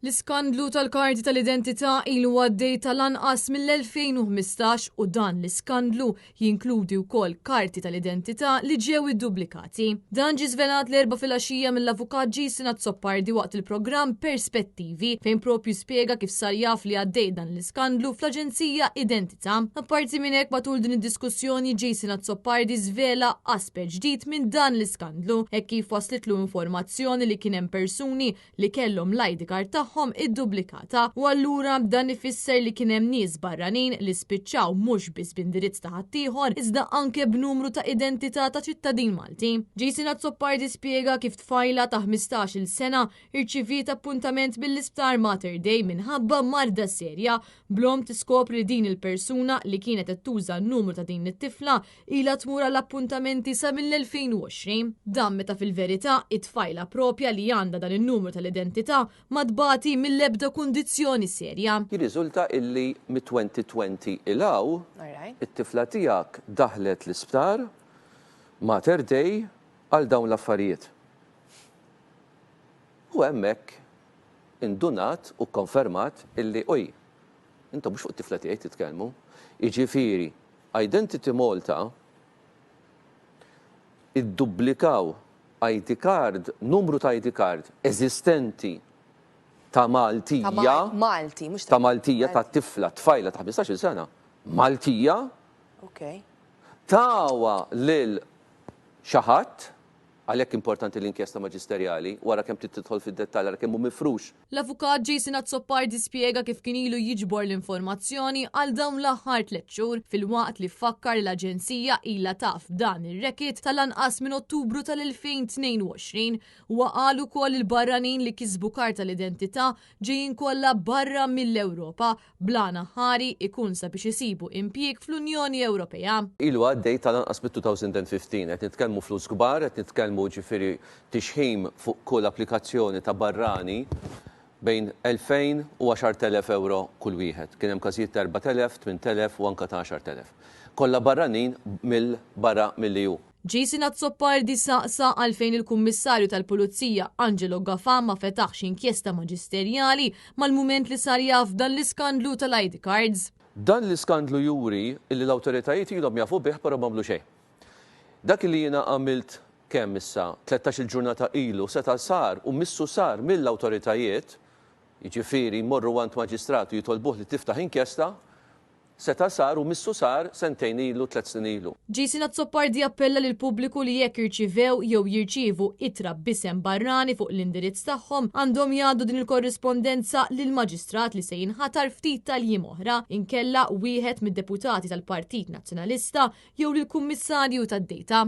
L-iskandlu tal-karti tal-identità ilu għaddej tal-anqas mill-2015 u dan l-iskandlu jinkludi wkoll karti tal-identità li ġew iddublikati. Dan ġie żvelat l-erba' filgħaxija mill-avukat Jason Azzoppardi waqt il-programm Perspettivi fejn propju spjega kif sar jaf li għaddej dan l-iskandlu fl-Aġenzija Identità. Apparti minn hekk matul din id-diskussjoni Jason Azzoppardi żvela aspett ġdid minn dan l-iskandlu hekk kif waslitlu informazzjoni li kien hemm persuni li kellhom l-ID card tagħhom iddublikata u allura dan ifisser li kien hemm nies barranin li spiċċaw mhux biss b'indirizz ta' ħaddieħor iżda anke b'numru ta' identità ta' ċittadin Malti. Jason Azzoppardi spjega kif tfajla ta' 15-il sena irċiviet appuntament bil-isptar Mater Dei minħabba marda serja blom tiskopri din il-persuna li kienet qed tuża n-numru ta' din it-tifla ilha tmur l-appuntamenti sa mill-2020. Dan meta fil-verità it-tfajla propja li għandha dan in-numru tal-identità ma tbagħti mill-ebda kundizzjoni serja. Jirriżulta illi mit-2020 ilaw it-tifla tiegħek daħlet l-isptar Mater Dei għal dawn l-affarijiet. U hemmhekk indunat u konfermat illi intom mhux fuq it-tifla tiegħi titkellmu. Jiġifieri Identity Malta iddubblikaw ID card, numru ta' ID card eżistenti ta' Maltija. Malti, mhux ta' Maltija ta' tifla tfajla ta' 15 sena. Maltija. Okay. Tawa lil xi ħadd għalhekk importanti l-inkjesta maġisterjali wara kemm tidħol fid-dettall għal kemm hu mifrux. L-avukat Jason Azzoppardi spjega kif kien ilu jiġbor l-informazzjoni għal dawn l-aħħar 3 xhur filwaqt li fakkar l-Aġenzija ilha taf dan ir-rekit tal-anqas minn Ottubru tal-2022 u qal ukoll il-barranin li kisbu karta l-identità ġejjin kollha barra mill-Ewropa blana ħari ikun sabiex isibu impjieg fl-Unjoni Ewropea. Ilu għaddej tal-anqas bit-2015 qed nitkellmu flus kbar, qed nitkellmu ġifieri tixħim fuq kull applikazzjoni ta' barrani bejn 2,000 u 10,000 euro kull wieħed. Kien hemm każijiet ta' 4,000, 8,000 u anke ta' 10,000. Kollha barranin mill-barra mill-EU. Jason Azzoppardi saqsa għalfejn il-Kummissarju tal-Pulizija Angelo Gaffà ma fetaħx inkjesta maġisterjali mal-mument li sar jaf dan l-iskandlu tal-ID cards. Dan l-iskandlu juri illi l-awtoritajiet ilhom jafu bih però m'għamlu xejn. Dak li jiena għamilt kemm issa 13 ġurnata ilu seta' sar u missu sar mill-awtoritajiet, jiġifieri jmorru għand maġistratu jitolbuh li tiftaħ inkjesta, seta' sar u missu sar 2 snin ilu, 3 snin ilu. Jason Azzoppardi appella lil pubbliku li jekk jirċivew jew jirċievu ittra b'isem barrani fuq l-indirizz tagħhom għandhom jgħaddu din il-korrispondenza lil maġistrat li se jinħatar ftit tal-jiem oħra inkella wieħed mid-deputati tal-Partit Nazzjonalista jew lill-Kummissarju tad-Dejta.